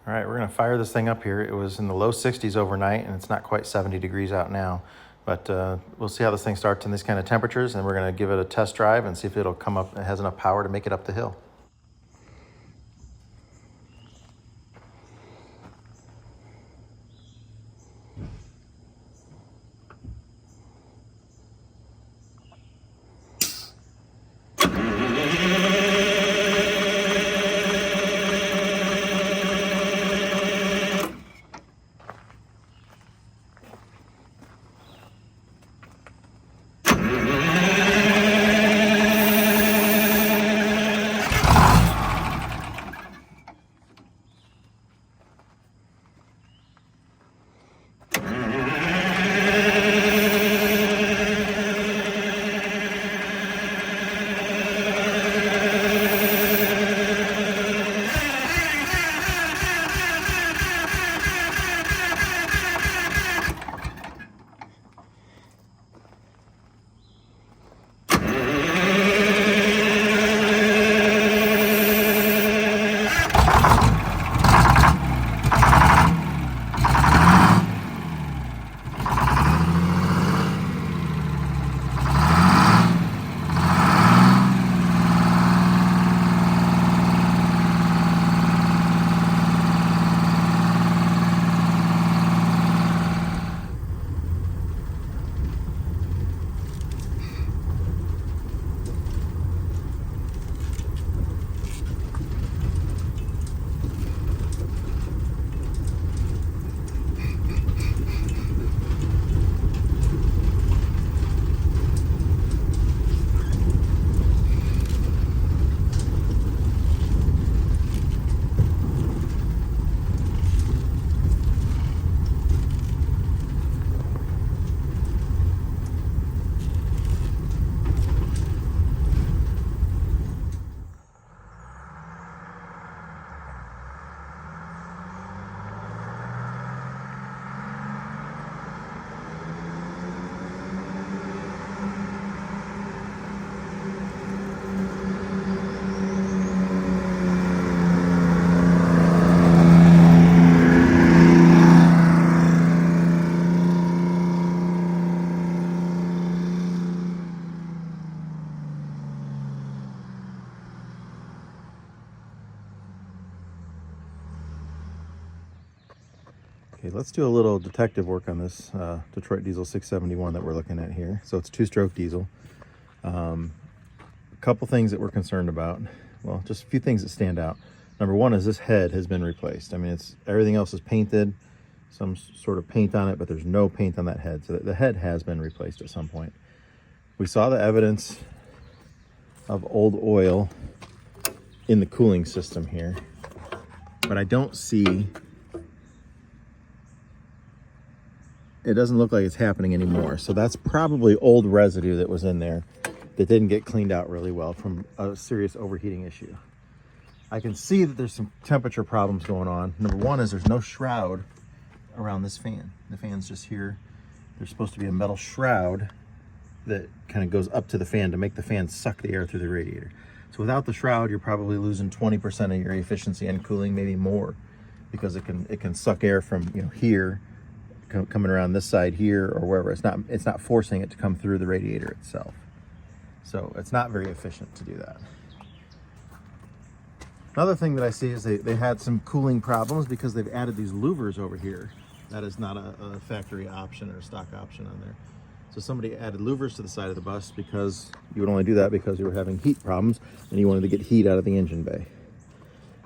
All right, we're gonna fire this thing up here. It was in the low 60s overnight, and it's not quite 70 degrees out now. But we'll see how this thing starts in these kind of temperatures, and we're gonna give it a test drive and see if it'll come up, it has enough power to make it up the hill. Okay, let's do a little detective work on this Detroit Diesel 671 that we're looking at here. So it's two-stroke diesel. A couple things that we're concerned about. Well, just a few things that stand out. Number one is this head has been replaced. I mean, everything else is painted, some sort of paint on it, but there's no paint on that head. So the head has been replaced at some point. We saw the evidence of old oil in the cooling system here, but I don't see, it doesn't look like it's happening anymore. So that's probably old residue that was in there that didn't get cleaned out really well from a serious overheating issue. I can see that there's some temperature problems going on. Number one is there's no shroud around this fan. The fan's just here. There's supposed to be a metal shroud that kind of goes up to the fan to make the fan suck the air through the radiator. So without the shroud, you're probably losing 20% of your efficiency and cooling, maybe more, because it can suck air from, you know, here coming around this side here or wherever. It's not forcing it to come through the radiator itself. So it's not very efficient to do that. Another thing that I see is they had some cooling problems because they've added these louvers over here. That is not a factory option or a stock option on there. So somebody added louvers to the side of the bus because you would only do that because you were having heat problems and you wanted to get heat out of the engine bay.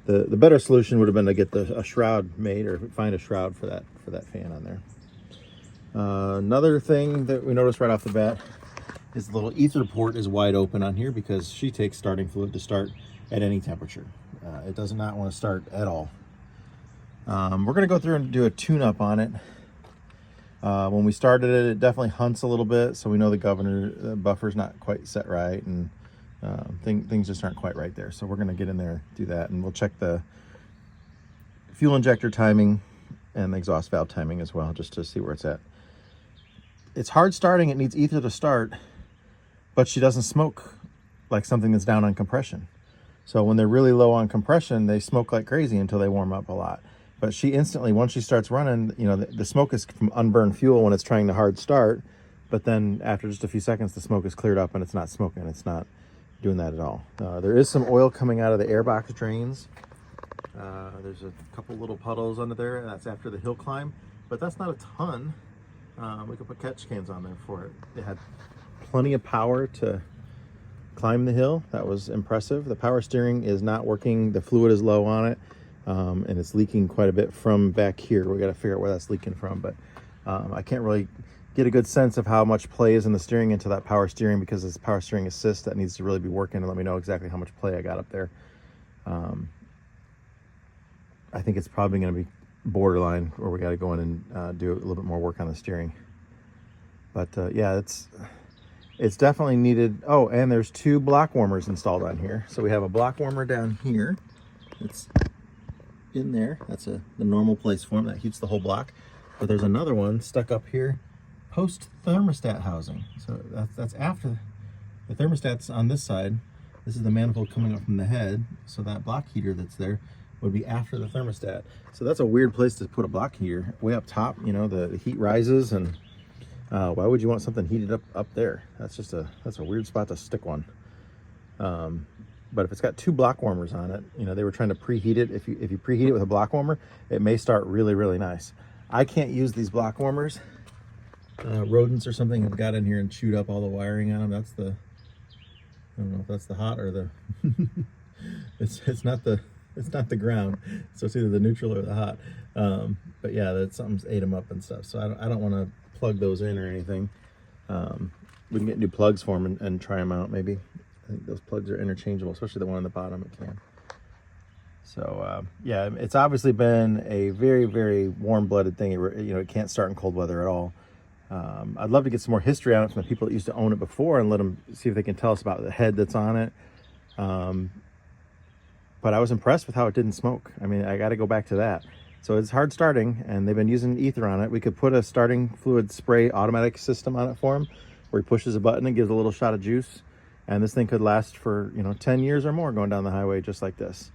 The better solution would have been to get a shroud made or find a shroud for that fan on there. Another thing that we noticed right off the bat is the little ether port is wide open on here because she takes starting fluid to start at any temperature. It does not want to start at all. We're going to go through and do a tune-up on it. When we started it, it definitely hunts a little bit, so we know the buffer's not quite set right, and things just aren't quite right there. So we're going to get in there, do that, and we'll check the fuel injector timing and the exhaust valve timing as well, just to see where it's at. It's hard starting. It needs ether to start, but she doesn't smoke like something that's down on compression. So when they're really low on compression, they smoke like crazy until they warm up a lot. But she instantly, once she starts running, you know, the smoke is from unburned fuel when it's trying to hard start. But then after just a few seconds, the smoke is cleared up and it's not smoking. It's not doing that at all. There is some oil coming out of the airbox drains. There's a couple little puddles under there, and that's after the hill climb. But that's not a ton. We could put catch cans on there for it. It had plenty of power to climb the hill. That was impressive. The power steering is not working. The fluid is low on it. And it's leaking quite a bit from back here. We got to figure out where that's leaking from, but I can't really get a good sense of how much play is in the steering into that power steering, because it's power steering assist that needs to really be working and let me know exactly how much play I got up there. I think it's probably going to be borderline where we got to go in and do a little bit more work on the steering. But yeah, it's definitely needed. Oh, and there's 2 block warmers installed on here. So we have a block warmer down here. It's in there. That's the normal place for them that heats the whole block. But there's another one stuck up here, post thermostat housing. So that's after the thermostat's on this side. This is the manifold coming up from the head. So that block heater that's there would be after the thermostat. So that's a weird place to put a block heater, way up top. You know, the heat rises, and why would you want something heated up there? That's a weird spot to stick one. But if it's got 2 block warmers on it, you know, they were trying to preheat it. If you preheat it with a block warmer, it may start really, really nice. I can't use these block warmers. Rodents or something have got in here and chewed up all the wiring on them. That's the, I don't know if that's the hot or the, it's not the ground. So it's either the neutral or the hot. But yeah, that something's ate them up and stuff. So I don't want to plug those in or anything. We can get new plugs for them and try them out maybe. I think those plugs are interchangeable, especially the one on the bottom. It can. So yeah, it's obviously been a very, very warm-blooded thing. It can't start in cold weather at all. I'd love to get some more history on it from the people that used to own it before and let them see if they can tell us about the head that's on it. But I was impressed with how it didn't smoke. I mean, I got to go back to that. So it's hard starting, and they've been using ether on it. We could put a starting fluid spray automatic system on it for him, where he pushes a button and gives a little shot of juice. And this thing could last for, 10 years or more going down the highway just like this.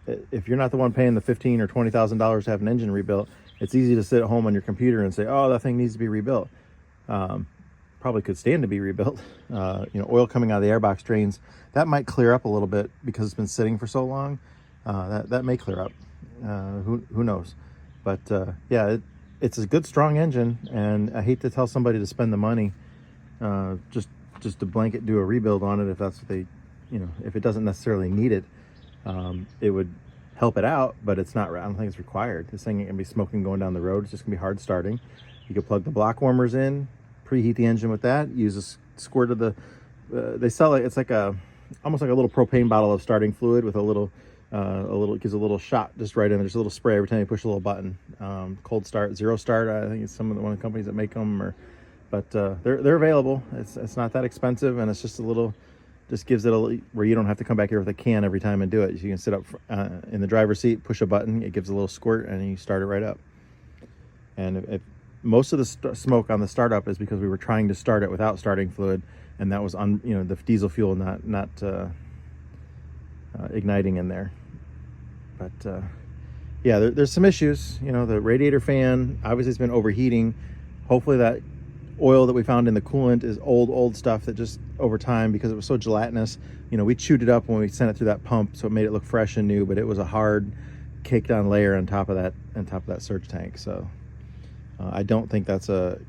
If you're not the one paying the $15,000 or $20,000 to have an engine rebuilt, it's easy to sit at home on your computer and say, oh, that thing needs to be rebuilt. Probably could stand to be rebuilt. Oil coming out of the airbox drains, that might clear up a little bit because it's been sitting for so long. That may clear up. Who knows? But yeah, it's a good, strong engine, and I hate to tell somebody to spend the money just to blanket do a rebuild on it if that's what they, if it doesn't necessarily need it. It would help it out, but it's not. I don't think it's required. This thing ain't gonna be smoking going down the road. It's just gonna be hard starting. You could plug the block warmers in, preheat the engine with that. Use a squirt of the. They sell it. It's like almost like a little propane bottle of starting fluid with a little gives a little shot just right in there, just a little spray every time you push a little button. Cold start, zero start. I think it's one of the companies that make them, but they're available. It's not that expensive, and it's just just gives it where you don't have to come back here with a can every time and do it. You can sit up in the driver's seat, push a button, it gives a little squirt, and you start it right up. And if most of the smoke on the startup is because we were trying to start it without starting fluid, and that was the diesel fuel not igniting in there. But yeah, there's some issues. The radiator fan obviously has been overheating. Hopefully that oil that we found in the coolant is old stuff that just over time, because it was so gelatinous, we chewed it up when we sent it through that pump, so it made it look fresh and new, but it was a hard caked on layer on top of that surge tank. So I don't think that's a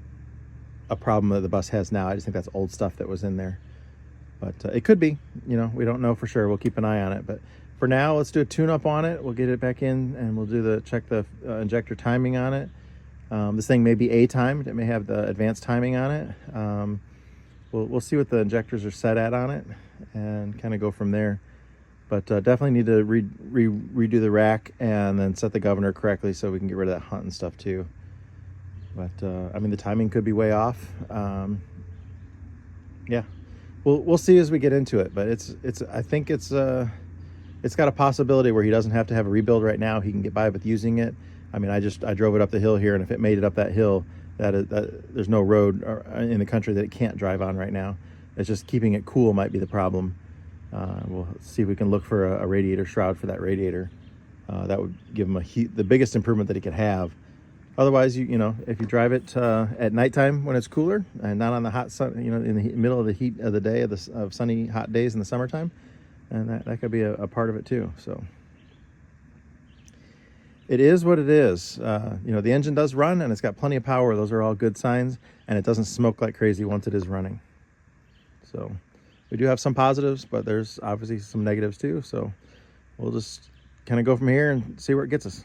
problem that the bus has now. I just think that's old stuff that was in there. But it could be, we don't know for sure. We'll keep an eye on it. But for now, let's do a tune-up on it. We'll get it back in, and we'll check the injector timing on it. This thing may be A-timed. It may have the advanced timing on it. We'll see what the injectors are set at on it and kind of go from there. But definitely need to redo the rack and then set the governor correctly so we can get rid of that hunt and stuff too. But I mean, the timing could be way off. Yeah, we'll see as we get into it. But I think it's got a possibility where he doesn't have to have a rebuild right now. He can get by with using it. I mean, I drove it up the hill here, and if it made it up that hill, there's no road in the country that it can't drive on right now. It's just keeping it cool might be the problem. We'll see if we can look for a radiator shroud for that radiator. That would give him the biggest improvement that he could have. Otherwise, you know, if you drive it at nighttime when it's cooler and not on the hot sun, you know, in the middle of the heat of the day of sunny hot days in the summertime, and that could be a part of it too. So it is what it is. You know, the engine does run and it's got plenty of power. Those are all good signs, and it doesn't smoke like crazy once it is running. So we do have some positives, but there's obviously some negatives too. So we'll just kind of go from here and see where it gets us.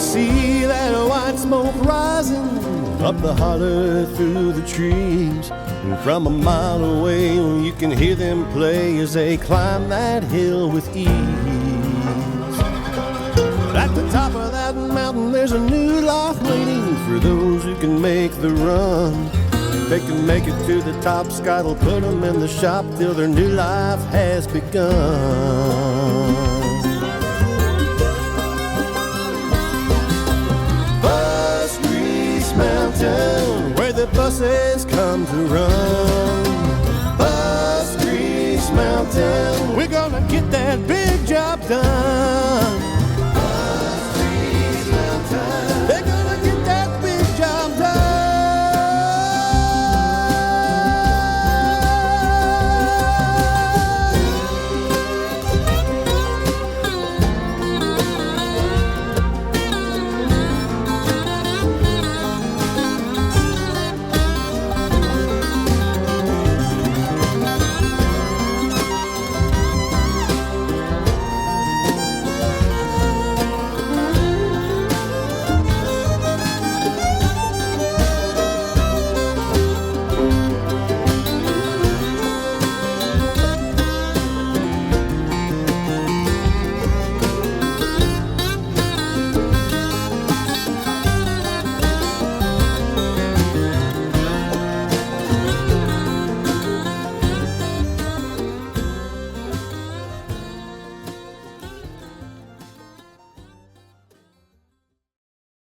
See that white smoke rising up the holler through the trees, and from a mile away you can hear them play as they climb that hill with ease. But at the top of that mountain there's a new life waiting for those who can make the run. If they can make it to the top, Scott will put them in the shop till their new life has begun. Mountain, where the buses come to run. Bus Grease Mountain, we're gonna get that big job done.